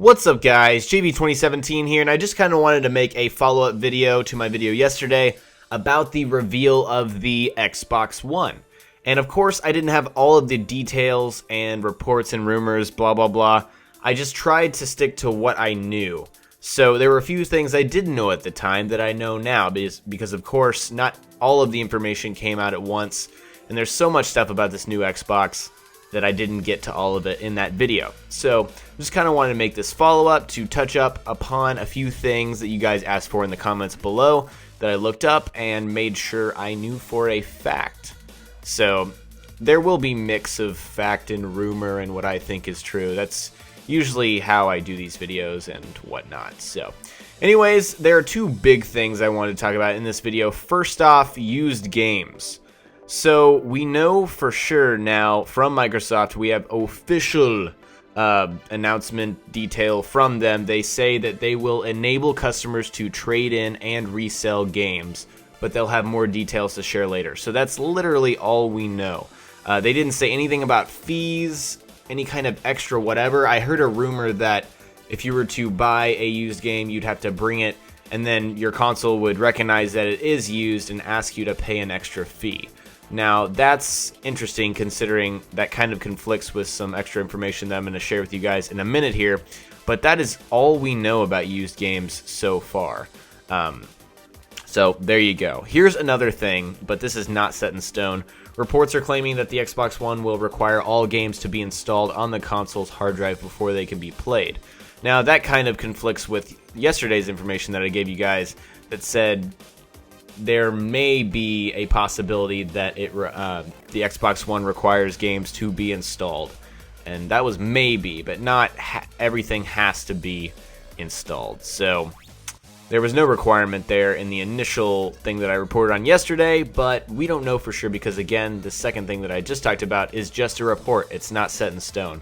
What's up guys, JB2017 here, and I just kind of wanted to make a follow-up video to my video yesterday about the reveal of the Xbox One. And of course, I didn't have all of the details and reports and rumors, blah blah blah. I just tried to stick to what I knew. So there were a few things I didn't know at the time that I know now, because of course, not all of the information came out at once, and there's so much stuff about this new Xbox that I didn't get to all of it in that video. So just kind of wanted to make this follow-up to touch up upon a few things that you guys asked for in the comments below that I looked up and made sure I knew for a fact. So there will be mix of fact and rumor and what I think is true. That's usually how I do these videos and whatnot. So anyways, there are two big things I wanted to talk about in this video. First off, used games. So we know for sure now from Microsoft, we have official announcement detail from them. They say that they will enable customers to trade in and resell games, but they'll have more details to share later. So that's literally all we know. They didn't say anything about fees, any kind of extra whatever. I heard a rumor that if you were to buy a used game, you'd have to bring it, and then your console would recognize that it is used and ask you to pay an extra fee. Now, that's interesting considering that kind of conflicts with some extra information that I'm going to share with you guys in a minute here, but that is all we know about used games so far. So there you go. Here's another thing, but this is not set in stone. Reports are claiming that the Xbox One will require all games to be installed on the console's hard drive before they can be played. Now, that kind of conflicts with yesterday's information that I gave you guys that said there may be a possibility that the Xbox One requires games to be installed. And that was maybe, but not everything has to be installed. So there was no requirement there in the initial thing that I reported on yesterday, but we don't know for sure because, again, the second thing that I just talked about is just a report. It's not set in stone.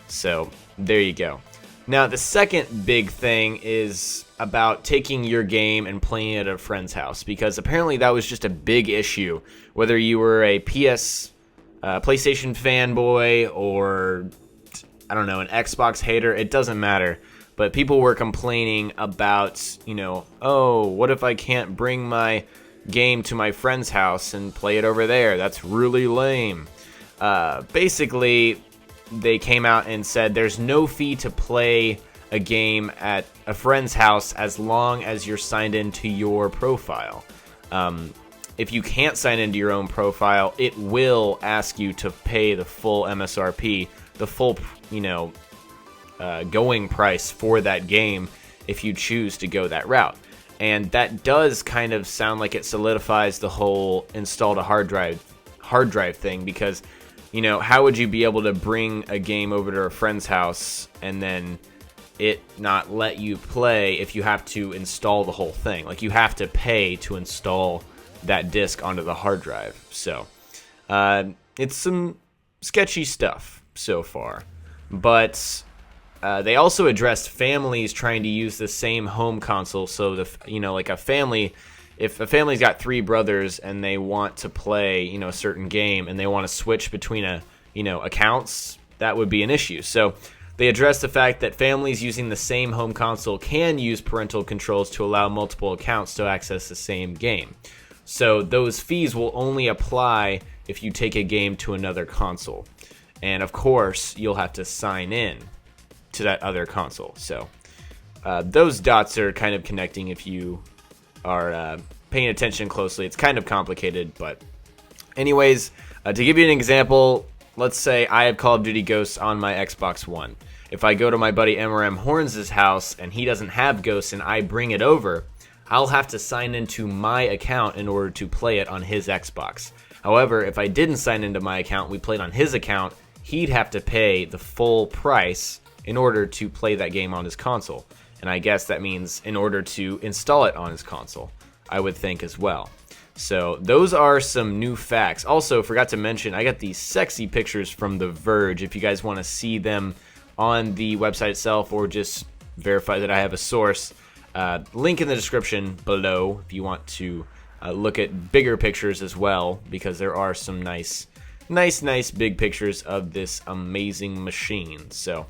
So there you go. Now, the second big thing is about taking your game and playing it at a friend's house, because apparently that was just a big issue. Whether you were a PlayStation fanboy or, I don't know, an Xbox hater, it doesn't matter. But people were complaining about, oh, what if I can't bring my game to my friend's house and play it over there? That's really lame. Basically, they came out and said there's no fee to play a game at a friend's house as long as you're signed into your profile. If you can't sign into your own profile, it will ask you to pay the full MSRP, the full, going price for that game if you choose to go that route. And that does kind of sound like it solidifies the whole install to hard drive thing, because how would you be able to bring a game over to a friend's house and then it not let you play if you have to install the whole thing? Like, you have to pay to install that disc onto the hard drive. So it's some sketchy stuff so far. But they also addressed families trying to use the same home console. So like a family, if a family's got 3 brothers and they want to play, a certain game and they want to switch between accounts, that would be an issue. So they addressed the fact that families using the same home console can use parental controls to allow multiple accounts to access the same game. So those fees will only apply if you take a game to another console. And of course, you'll have to sign in to that other console. So those dots are kind of connecting if you are paying attention closely. It's kind of complicated, but anyways, to give you an example, let's say I have Call of Duty Ghosts on my Xbox One. If I go to my buddy MRM Horns' house and he doesn't have Ghosts and I bring it over, I'll have to sign into my account in order to play it on his Xbox. However, if I didn't sign into my account, we played on his account, he'd have to pay the full price in order to play that game on his console. And I guess that means in order to install it on his console, I would think as well. So those are some new facts. Also, forgot to mention, I got these sexy pictures from The Verge. If you guys want to see them on the website itself or just verify that I have a source, link in the description below if you want to look at bigger pictures as well, because there are some nice big pictures of this amazing machine. So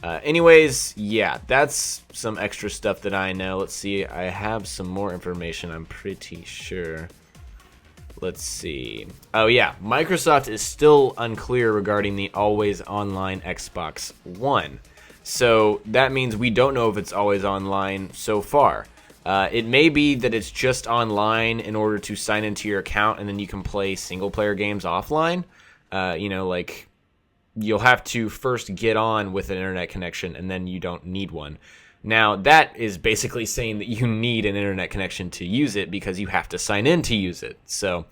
Anyways, yeah, that's some extra stuff that I know. Let's see, I have some more information, I'm pretty sure. Let's see. Oh yeah, Microsoft is still unclear regarding the always online Xbox One. So that means we don't know if it's always online so far. It may be that it's just online in order to sign into your account and then you can play single player games offline. You know, like you'll have to first get on with an internet connection and then you don't need one. Now, that is basically saying that you need an internet connection to use it because you have to sign in to use it. So,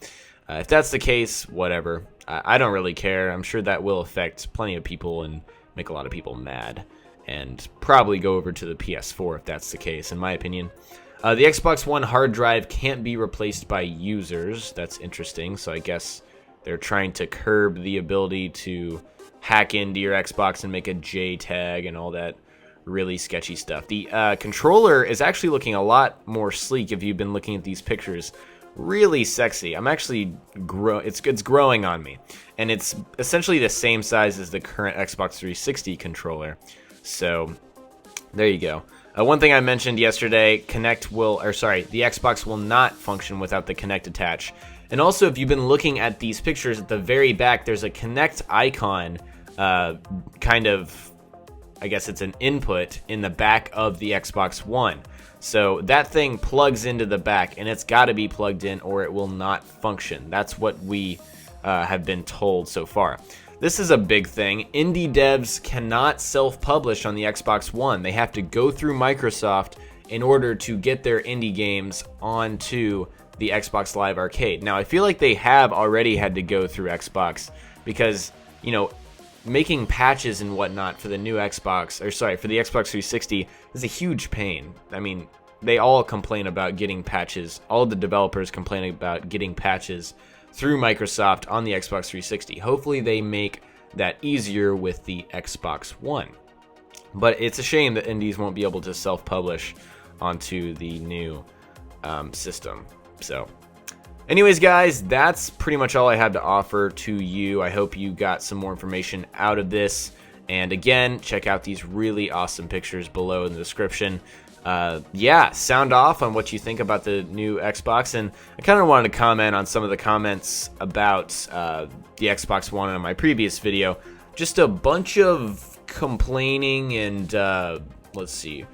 if that's the case, whatever. I don't really care. I'm sure that will affect plenty of people and make a lot of people mad. And probably go over to the PS4 if that's the case, in my opinion. The Xbox One hard drive can't be replaced by users. That's interesting. So I guess they're trying to curb the ability to hack into your Xbox and make a JTAG and all that really sketchy stuff. The controller is actually looking a lot more sleek if you've been looking at these pictures. Really sexy. I'm actually it's growing on me, and it's essentially the same size as the current Xbox 360 controller. So there you go. One thing I mentioned yesterday, the Xbox will not function without the Kinect attach. And also, if you've been looking at these pictures at the very back, there's a Kinect icon, kind of, I guess it's an input in the back of the Xbox One. So that thing plugs into the back, and it's got to be plugged in or it will not function. That's what we have been told so far. This is a big thing. Indie devs cannot self-publish on the Xbox One. They have to go through Microsoft in order to get their indie games onto the Xbox Live Arcade. Now, I feel like they have already had to go through Xbox because, you know, making patches and whatnot for the new Xbox, for the Xbox 360 is a huge pain. I mean, they all complain about getting patches. All of the developers complain about getting patches through Microsoft on the Xbox 360. Hopefully they make that easier with the Xbox One. But it's a shame that indies won't be able to self-publish onto the new system. So anyways, guys, that's pretty much all I had to offer to you. I hope you got some more information out of this. And again, check out these really awesome pictures below in the description. Yeah, sound off on what you think about the new Xbox. And I kind of wanted to comment on some of the comments about the Xbox One in my previous video. Just a bunch of complaining and, let's see,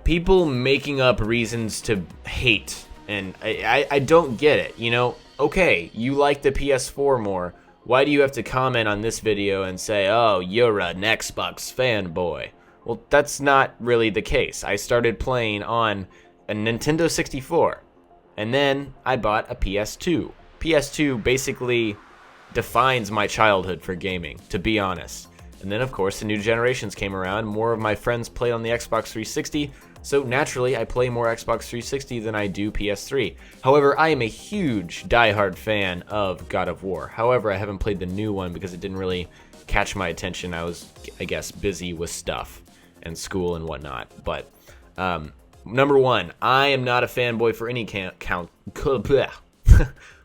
people making up reasons to hate. And I don't get it, you know? Okay, you like the PS4 more. Why do you have to comment on this video and say, oh, you're an Xbox fanboy? Well, that's not really the case. I started playing on a Nintendo 64, and then I bought a PS2. PS2 basically defines my childhood for gaming, to be honest. And then, of course, the new generations came around. More of my friends played on the Xbox 360, so naturally I play more Xbox 360 than I do PS3. However, I am a huge diehard fan of God of War. However, I haven't played the new one because it didn't really catch my attention. I was, I guess, busy with stuff and school and whatnot. But number one, I am not a fanboy for any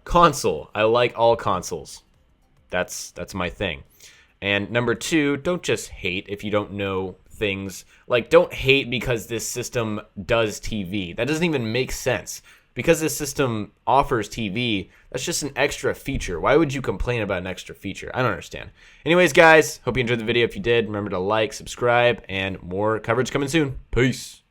console. I like all consoles. That's my thing. And number two, don't just hate if you don't know things. Like, don't hate because this system does TV. That doesn't even make sense. Because this system offers TV, that's just an extra feature. Why would you complain about an extra feature? I don't understand. Anyways, guys, hope you enjoyed the video. If you did, remember to like, subscribe, and more coverage coming soon. Peace.